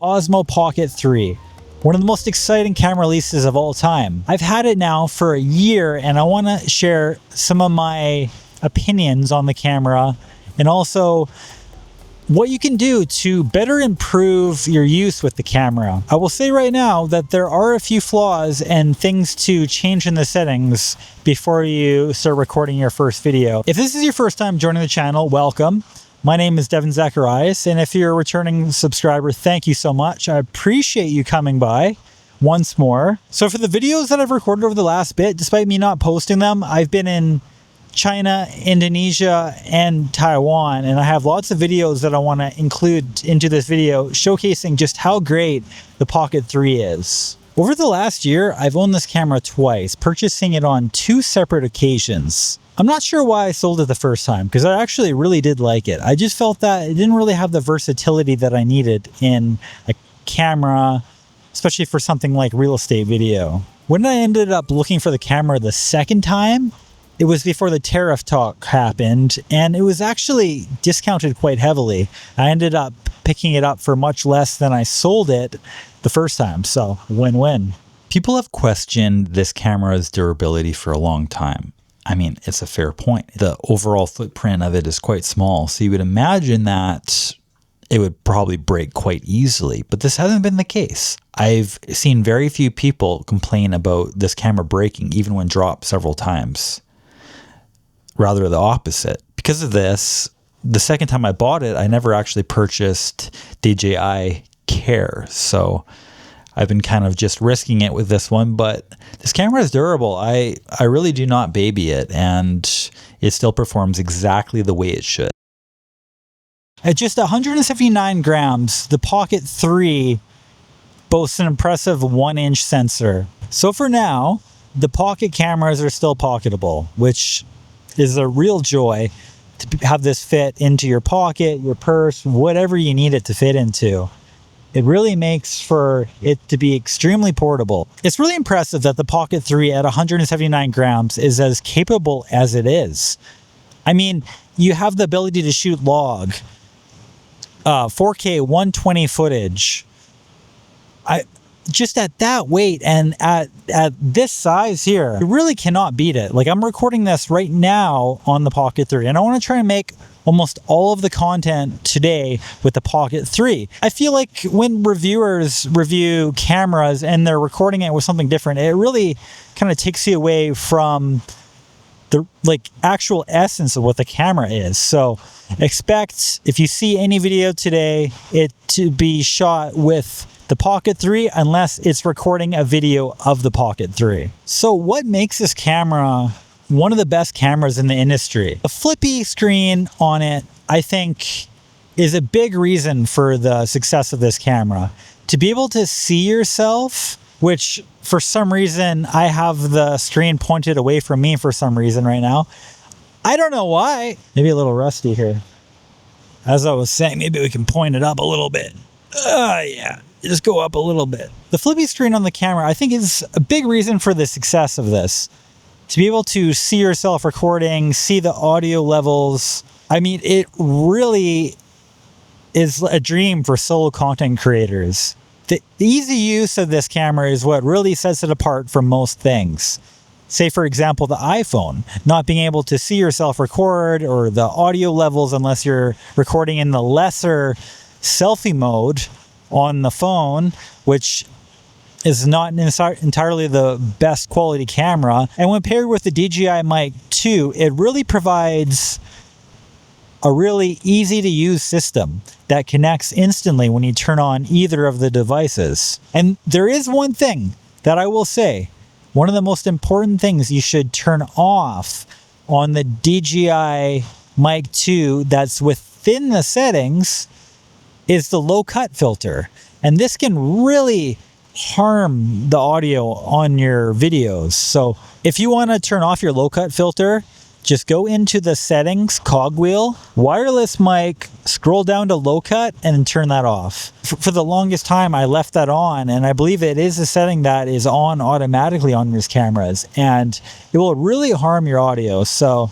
Osmo Pocket 3. One of the most exciting camera releases of all time. I've had it now for a year and I want to share some of my opinions on the camera and also what you can do to better improve your use with the camera. I will say right now that there are a few flaws and things to change in the settings before you start recording your first video. If this is your first time joining the channel, welcome. My name is Devin Zacharias, and if you're a returning subscriber, thank you so much. I appreciate you coming by once more. So for the videos that I've recorded over the last bit, despite me not posting them, I've been in China, Indonesia, and Taiwan, and I have lots of videos that I want to include into this video showcasing just how great the Pocket 3 is. Over the last year, I've owned this camera twice, purchasing it on two separate occasions. I'm not sure why I sold it the first time, because I actually really did like it. I just felt that it didn't really have the versatility that I needed in a camera, especially for something like real estate video. When I ended up looking for the camera the second time, it was before the tariff talk happened, and it was actually discounted quite heavily. I ended up picking it up for much less than I sold it the first time, so win-win. People have questioned this camera's durability for a long time. I mean, it's a fair point. The overall footprint of it is quite small, so you would imagine that it would probably break quite easily, but this hasn't been the case. I've seen very few people complain about this camera breaking even when dropped several times. Rather the opposite. Because of this, the second time I bought it, I never actually purchased DJI Care, so I've been kind of just risking it with this one, but this camera is durable. I really do not baby it, and it still performs exactly the way it should. At just 179 grams, the Pocket 3 boasts an impressive 1-inch sensor. So for now, the Pocket cameras are still pocketable, which is a real joy to have this fit into your pocket, your purse, whatever you need it to fit into. It really makes for it to be extremely portable. It's really impressive that the Pocket 3 at 179 grams is as capable as it is. I mean, you have the ability to shoot log, 4K 120 footage. Just at that weight and at this size here, you really cannot beat it. Like, I'm recording this right now on the Pocket 3, and I want to try and make almost all of the content today with the Pocket 3. I feel like when reviewers review cameras and they're recording it with something different, it really kind of takes you away from the actual essence of what the camera is. So expect, if you see any video today, it to be shot with the Pocket 3 unless it's recording a video of the Pocket 3. So what makes this camera one of the best cameras in the industry? The flippy screen on it, I think, is a big reason for the success of this camera. To be able to see yourself, which for some reason I have the screen pointed away from me for some reason right now. I don't know why. Maybe a little rusty here. As I was saying, maybe we can point it up a little bit. Yeah, just go up a little bit. The flippy screen on the camera, I think, is a big reason for the success of this. To be able to see yourself recording, see the audio levels. I mean, it really is a dream for solo content creators. The easy use of this camera is what really sets it apart from most things. Say, for example, the iPhone, not being able to see yourself record, or the audio levels unless you're recording in the lesser selfie mode on the phone, which is not entirely the best quality camera. And when paired with the DJI Mic 2, it really provides a really easy to use system that connects instantly when you turn on either of the devices. And there is one thing that I will say, one of the most important things you should turn off on the DJI Mic 2 that's within the settings is the low cut filter. And this can really harm the audio on your videos. So if you want to turn off your low cut filter, just go into the settings cogwheel, wireless mic, scroll down to low cut, and turn that off. For the longest time, I left that on, and I believe it is a setting that is on automatically on these cameras, and it will really harm your audio. So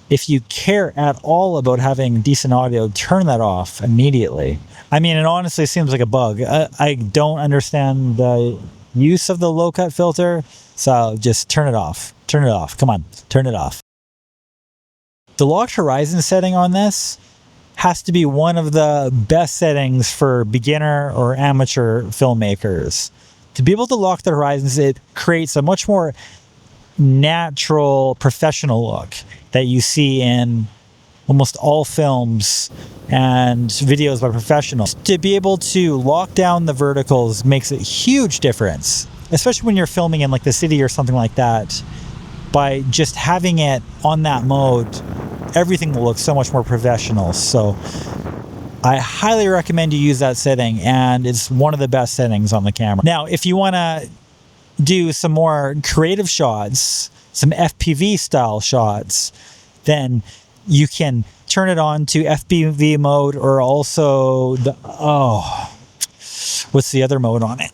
if you care at all about having decent audio, turn that off immediately. I mean, it honestly seems like a bug. I don't understand the use of the low cut filter, so just turn it off. Turn it off. Come on, turn it off. The locked horizon setting on this has to be one of the best settings for beginner or amateur filmmakers. To be able to lock the horizons, it creates a much more natural professional look that you see in almost all films and videos by professionals. To be able to lock down the verticals makes a huge difference, especially when you're filming in like the city or something like that. By just having it on that mode, everything will look so much more professional. So I highly recommend you use that setting, and it's one of the best settings on the camera. Now, if you want to do some more creative shots, some FPV style shots, then you can turn it on to FPV mode, or also what's the other mode on it?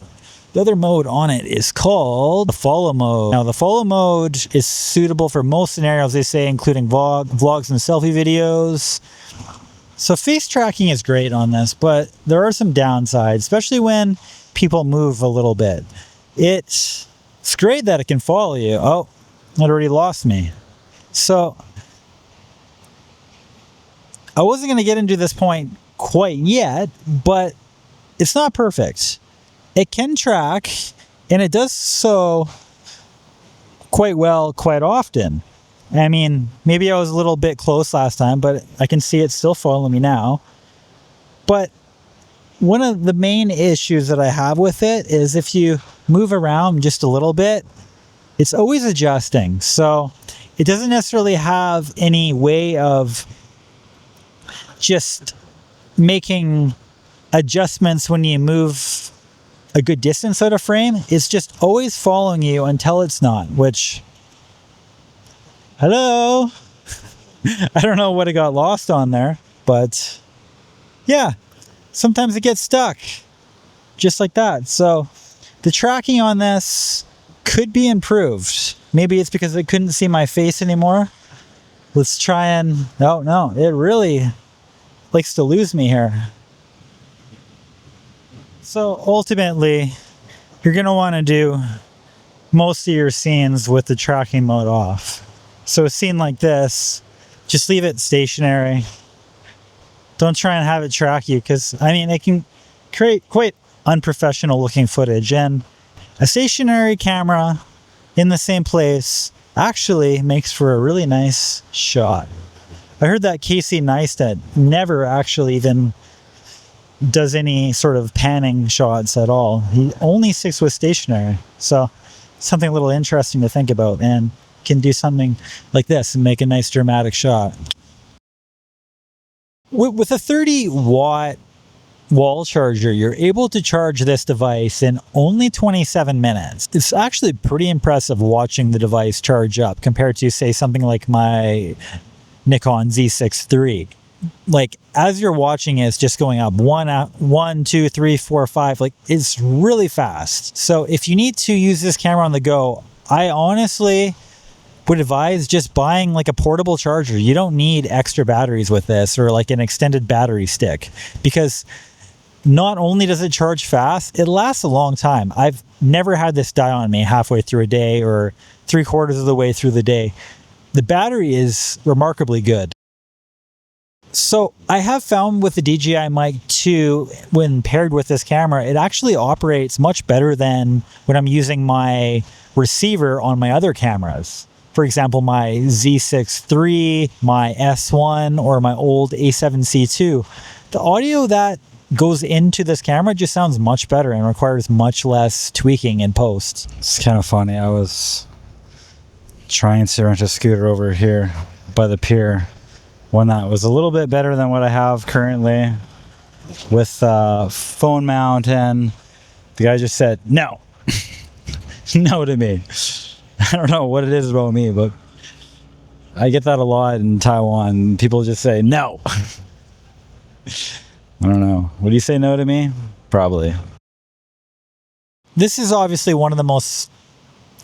The other mode on it is called the follow mode. Now, the follow mode is suitable for most scenarios, they say, including vlogs and selfie videos. So face tracking is great on this, but there are some downsides, especially when people move a little bit. It's great that it can follow you. Oh, it already lost me. So I wasn't going to get into this point quite yet, but it's not perfect. It can track, and it does so quite well quite often. I mean, maybe I was a little bit close last time, but I can see it still following me now. But one of the main issues that I have with it is if you move around just a little bit, it's always adjusting. So it doesn't necessarily have any way of just making adjustments when you move a good distance out of frame. It's just always following you until it's not, which, hello? I don't know what it got lost on there, but yeah, sometimes it gets stuck just like that. So the tracking on this could be improved. Maybe it's because it couldn't see my face anymore. Let's try and, no, it really likes to lose me here. So ultimately, you're going to want to do most of your scenes with the tracking mode off. So a scene like this, just leave it stationary. Don't try and have it track you, because I mean, it can create quite unprofessional looking footage, and a stationary camera in the same place actually makes for a really nice shot. I heard that Casey Neistat never actually even does any sort of panning shots at all. He only sticks with stationary. So something a little interesting to think about, and can do something like this and make a nice dramatic shot. With a 30-watt wall charger, you're able to charge this device in only 27 minutes. It's actually pretty impressive watching the device charge up compared to, say, something like my Nikon Z6 III. Like, as you're watching it, it's just going up 1, 2, 3, 4, 5. Like, it's really fast. So if you need to use this camera on the go, I honestly would advise just buying like a portable charger. You don't need extra batteries with this, or like an extended battery stick, because not only does it charge fast, it lasts a long time. I've never had this die on me halfway through a day or 3/4 of the way through the day. The battery is remarkably good. So I have found with the DJI Mic 2, when paired with this camera, it actually operates much better than when I'm using my receiver on my other cameras. For example, my Z6 III, my S1, or my old A7C II. The audio that goes into this camera just sounds much better and requires much less tweaking in post. It's kind of funny. I was trying to rent a scooter over here by the pier. One that was a little bit better than what I have currently, with phone mount, and the guy just said no. No to me. I don't know what it is about me, but I get that a lot in Taiwan. People just say no. I don't know. Would you say no to me? Probably. This is obviously one of the most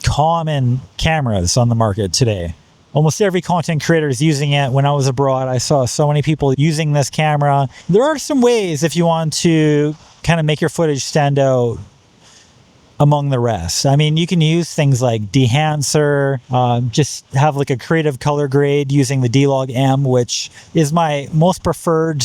common cameras on the market today. almost every content creator is using it. When I was abroad, I saw so many people using this camera. There are some ways if you want to kind of make your footage stand out among the rest. I mean, you can use things like dehancer, just have like a creative color grade using the D-Log M, which is my most preferred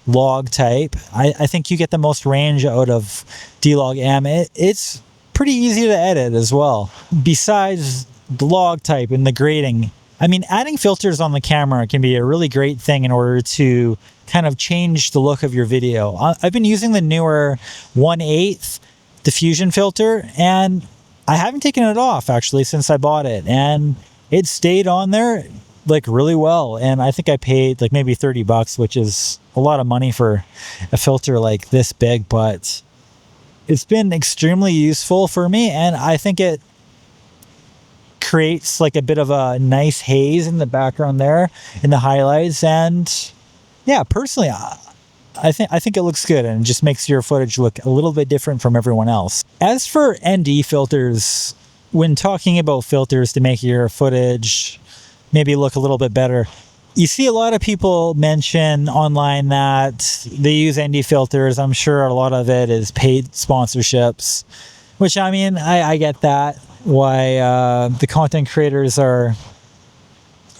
log type. I think you get the most range out of D-Log M. It's pretty easy to edit as well. Besides the log type and the grading, I mean, adding filters on the camera can be a really great thing in order to kind of change the look of your video. I've been using the newer 1/8 diffusion filter, and I haven't taken it off actually since I bought it, and it stayed on there like really well. And I think I paid like maybe $30, which is a lot of money for a filter like this big, but it's been extremely useful for me, and I think it creates like a bit of a nice haze in the background there in the highlights. And yeah, personally, I think it looks good, and it just makes your footage look a little bit different from everyone else. As for ND filters, when talking about filters to make your footage maybe look a little bit better, you see a lot of people mention online that they use ND filters. I'm sure a lot of it is paid sponsorships, which, I mean, I get that, why the content creators are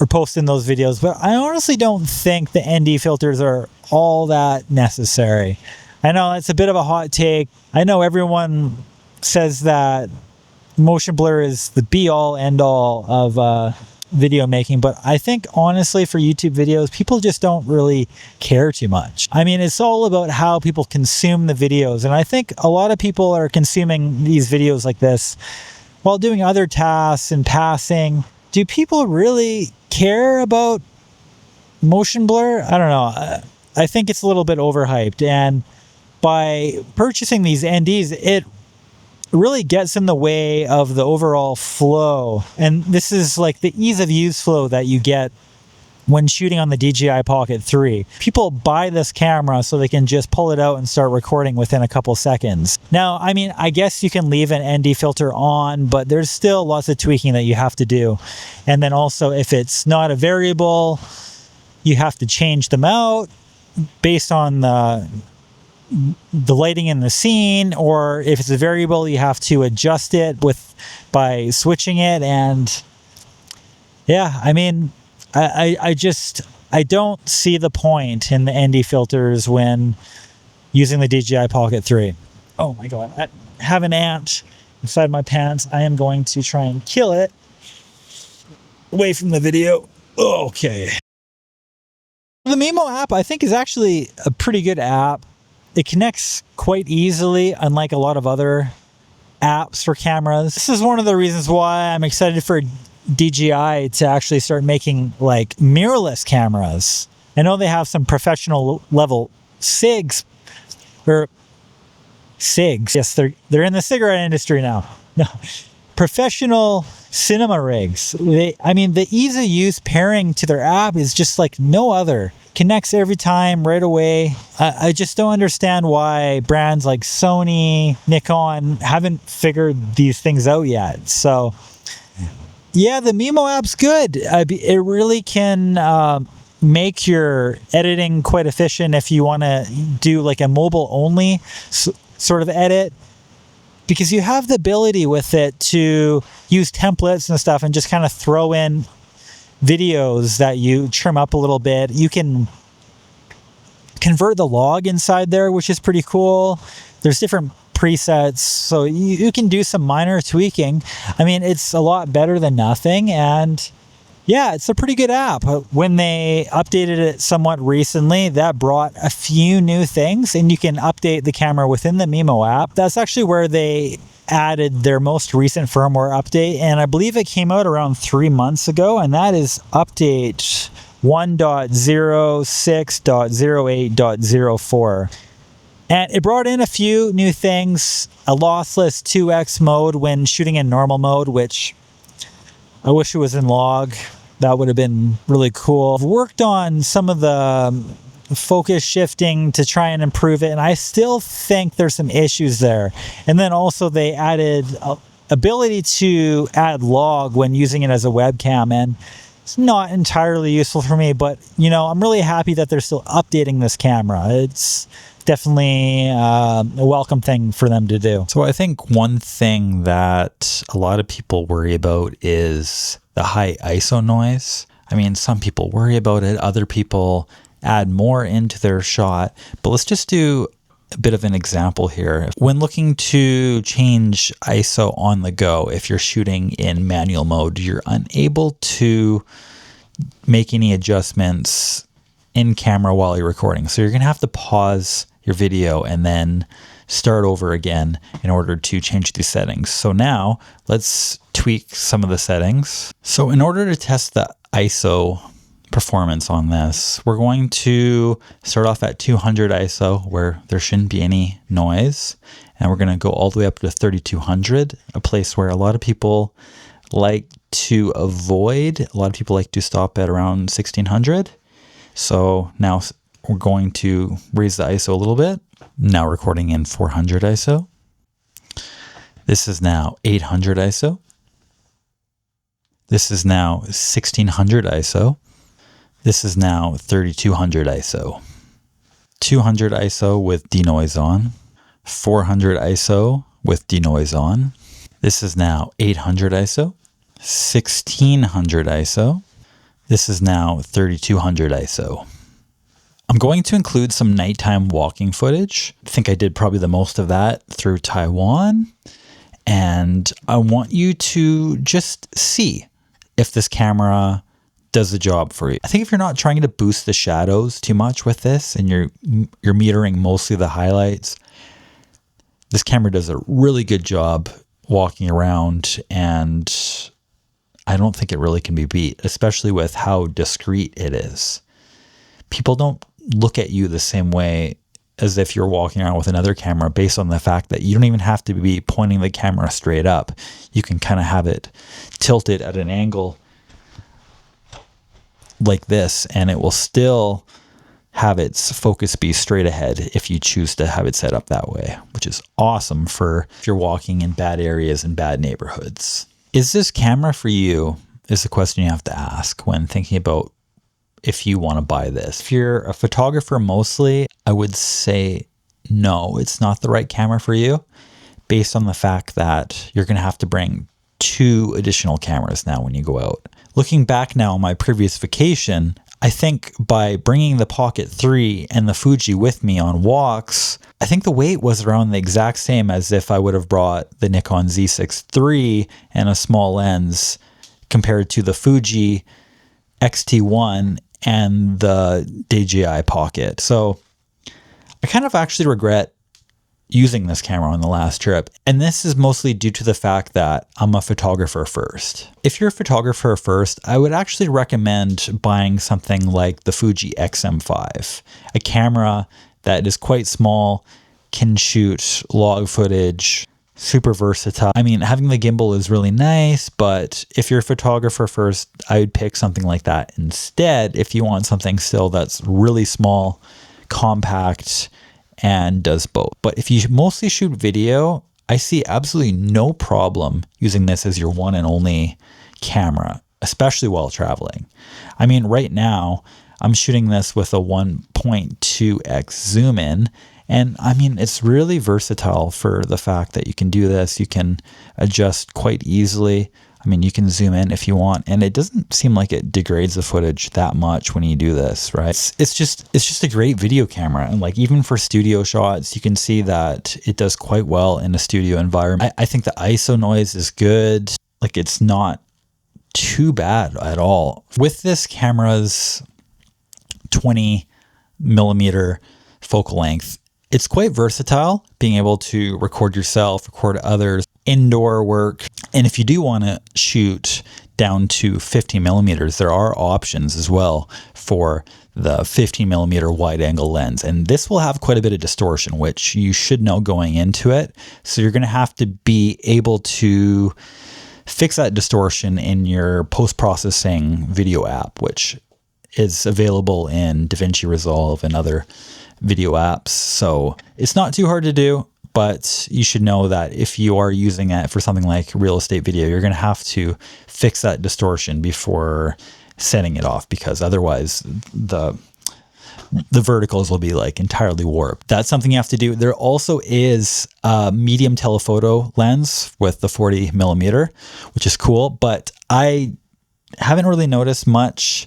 posting those videos, but I honestly don't think the ND filters are all that necessary. I know it's a bit of a hot take. I know everyone says that motion blur is the be-all end-all of video making, but I think honestly for YouTube videos, people just don't really care too much. I mean, it's all about how people consume the videos, and I think a lot of people are consuming these videos like this while doing other tasks and passing. Do people really care about motion blur? I don't know. I think it's a little bit overhyped, and by purchasing these NDs, it really gets in the way of the overall flow. And this is like the ease of use flow that you get when shooting on the DJI Pocket 3. People buy this camera so they can just pull it out and start recording within a couple seconds. Now, I mean, I guess you can leave an ND filter on, but there's still lots of tweaking that you have to do. And then also, if it's not a variable, you have to change them out based on the lighting in the scene, or if it's a variable, you have to adjust it by switching it. And yeah, I mean, I don't see the point in the ND filters when using the DJI Pocket 3. Oh my god, I have an ant inside my pants. I am going to try and kill it away from the video. Okay. The Mimo app, I think, is actually a pretty good app. It connects quite easily, unlike a lot of other apps for cameras. This is one of the reasons why I'm excited for DJI to actually start making like mirrorless cameras. I know they have some professional level SIGs, or SIGs. Yes, they're in the cigarette industry now. No, professional cinema rigs. I mean, the ease of use pairing to their app is just like no other. Connects every time right away. I just don't understand why brands like Sony, Nikon haven't figured these things out yet. So yeah, the Mimo app's good. It really can make your editing quite efficient if you want to do like a mobile only sort of edit, because you have the ability with it to use templates and stuff and just kind of throw in videos that you trim up a little bit. You can convert the log inside there, which is pretty cool. There's different presets, so you can do some minor tweaking. I mean, it's a lot better than nothing, and yeah, it's a pretty good app. When they updated it somewhat recently, that brought a few new things, and you can update the camera within the Mimo app. That's actually where they added their most recent firmware update, and I believe it came out around 3 months ago, and that is update 1.06.08.04. And it brought in a few new things, a lossless 2x mode when shooting in normal mode, which I wish it was in log. That would have been really cool. I've worked on some of the focus shifting to try and improve it, and I still think there's some issues there. And then also they added ability to add log when using it as a webcam, and It's not entirely useful for me, but you know, I'm really happy that they're still updating this camera. It's definitely a welcome thing for them to do. So I think one thing that a lot of people worry about is the high ISO noise. I mean, some people worry about it, other people add more into their shot, but let's just do a bit of an example here. When looking to change ISO on the go, if you're shooting in manual mode, you're unable to make any adjustments in camera while you're recording. So you're going to have to pause your video and then start over again in order to change these settings. So now let's tweak some of the settings. So in order to test the ISO performance on this, we're going to start off at 200 ISO where there shouldn't be any noise, and we're going to go all the way up to 3200, a place where a lot of people like to avoid. A lot of people like to stop at around 1600. So now we're going to raise the ISO a little bit. Now recording in 400 ISO. This is now 800 ISO. This is now 1600 ISO. This is now 3200 ISO. 200 ISO with denoise on. 400 ISO with denoise on. This is now 800 ISO. 1600 ISO. This is now 3200 ISO. I'm going to include some nighttime walking footage. I think I did probably the most of that through Taiwan. And I want you to just see if this camera does the job for you. I think if you're not trying to boost the shadows too much with this and you're metering mostly the highlights, this camera does a really good job walking around, and I don't think it really can be beat, especially with how discreet it is. People don't look at you the same way as if you're walking around with another camera, based on the fact that you don't even have to be pointing the camera straight up. You can kind of have it tilted at an angle like this, and it will still have its focus be straight ahead if you choose to have it set up that way, which is awesome for if you're walking in bad areas and bad neighborhoods. Is this camera for you is the question you have to ask when thinking about if you want to buy this. If you're a photographer mostly, I would say no, it's not the right camera for you, based on the fact that you're going to have to bring 2 additional cameras now when you go out. Looking back now on my previous vacation, I think by bringing the Pocket 3 and the Fuji with me on walks, I think the weight was around the exact same as if I would have brought the Nikon Z6 III and a small lens compared to the Fuji X-T1 and the DJI Pocket. So I kind of actually regret using this camera on the last trip. And this is mostly due to the fact that I'm a photographer first. If you're a photographer first, I would actually recommend buying something like the Fuji XM5, a camera that is quite small, can shoot log footage, super versatile. I mean, having the gimbal is really nice, but if you're a photographer first, I would pick something like that instead if you want something still that's really small, compact, and does both. But if you mostly shoot video, I see absolutely no problem using this as your one and only camera, especially while traveling. I mean, right now, I'm shooting this with a 1.2x zoom in, and I mean, it's really versatile for the fact that you can do this. You can adjust quite easily. I mean, you can zoom in if you want, and it doesn't seem like it degrades the footage that much when you do this, right? It's just a great video camera, and like even for studio shots, you can see that it does quite well in a studio environment. I think the ISO noise is good. Like, it's not too bad at all. With this camera's 20 millimeter focal length, it's quite versatile, being able to record yourself, record others, indoor work. And if you do want to shoot down to 50 millimeters, there are options as well for the 15 millimeter wide angle lens. And this will have quite a bit of distortion, which you should know going into it. So you're going to have to be able to fix that distortion in your post-processing video app, which is available in DaVinci Resolve and other video apps. So it's not too hard to do, but you should know that if you are using it for something like real estate video, you're going to have to fix that distortion before setting it off, because otherwise the verticals will be like entirely warped. That's something you have to do. There also is a medium telephoto lens with the 40 millimeter, which is cool, but I haven't really noticed much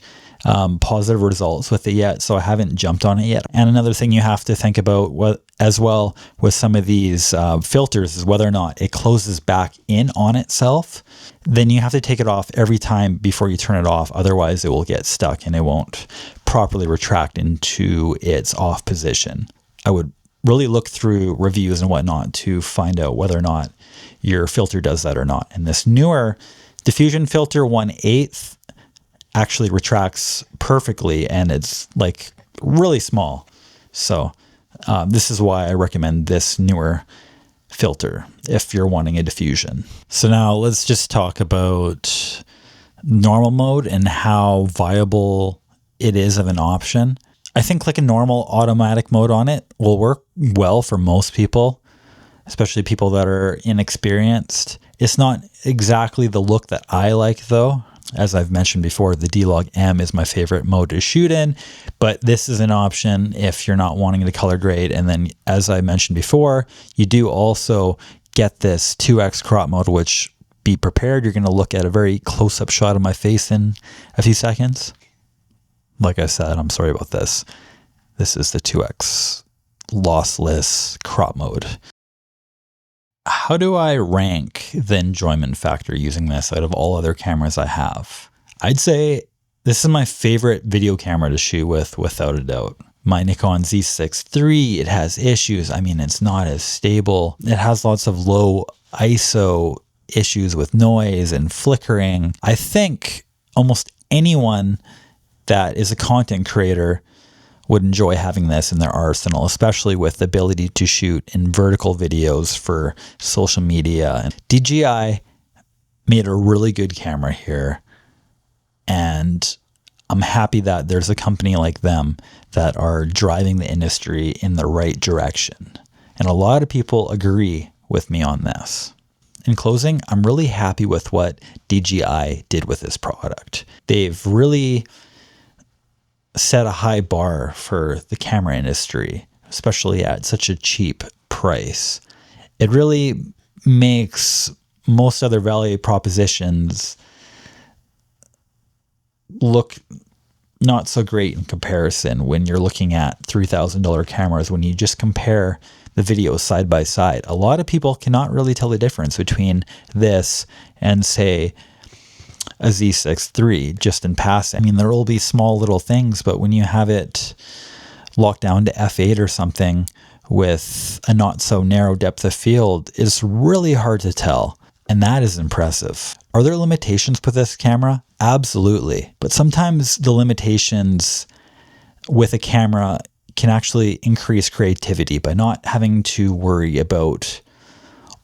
positive results with it yet, so I haven't jumped on it yet. And another thing you have to think about as well with some of these filters is whether or not it closes back in on itself. Then you have to take it off every time before you turn it off, otherwise it will get stuck and it won't properly retract into its off position. I would really look through reviews and whatnot to find out whether or not your filter does that or not. And this newer diffusion filter 1/8 actually retracts perfectly, and it's like really small. So this is why I recommend this newer filter if you're wanting a diffusion. So now let's just talk about normal mode and how viable it is of an option. I think clicking normal automatic mode on it will work well for most people, especially people that are inexperienced. It's not exactly the look that I like though. As I've mentioned before, the D-Log-M is my favorite mode to shoot in, but this is an option if you're not wanting to color grade. And then, as I mentioned before, you do also get this 2x crop mode, which, be prepared, you're going to look at a very close-up shot of my face in a few seconds. Like I said, I'm sorry about this. This is the 2x lossless crop mode. How do I rank the enjoyment factor using this out of all other cameras I have? I'd say this is my favorite video camera to shoot with, without a doubt. My Nikon Z6 III, it has issues. I mean, it's not as stable. It has lots of low ISO issues with noise and flickering. I think almost anyone that is a content creator would enjoy having this in their arsenal, especially with the ability to shoot in vertical videos for social media. And DJI made a really good camera here, and I'm happy that there's a company like them that are driving the industry in the right direction. And a lot of people agree with me on this. In closing, I'm really happy with what DJI did with this product. They've really set a high bar for the camera industry, especially at such a cheap price. It really makes most other value propositions look not so great in comparison when you're looking at $3,000 cameras. When you just compare the videos side by side, a lot of people cannot really tell the difference between this and, say, a Z6 III just in passing. I mean, there will be small little things, but when you have it locked down to f8 or something with a not so narrow depth of field, it's really hard to tell. And that is impressive. Are there limitations with this camera? Absolutely. But sometimes the limitations with a camera can actually increase creativity by not having to worry about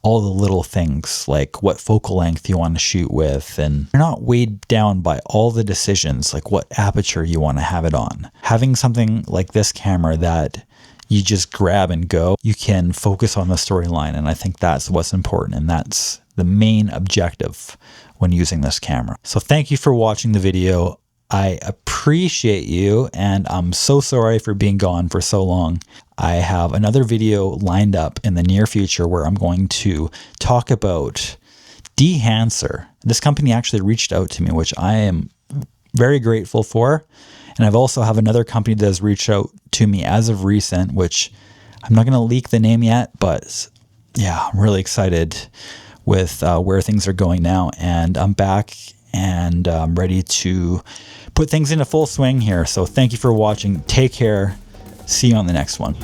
all the little things like what focal length you want to shoot with, and you're not weighed down by all the decisions like what aperture you want to have it on. Having something like this camera that you just grab and go, you can focus on the storyline, and I think that's what's important, and that's the main objective when using this camera. So thank you for watching the video. I appreciate you, and I'm so sorry for being gone for so long. I have another video lined up in the near future where I'm going to talk about Dehancer. This company actually reached out to me, which I am very grateful for. And I've also have another company that has reached out to me as of recent, which I'm not going to leak the name yet, but yeah, I'm really excited with where things are going now. And I'm back and I'm ready to put things into full swing here. So thank you for watching. Take care. See you on the next one.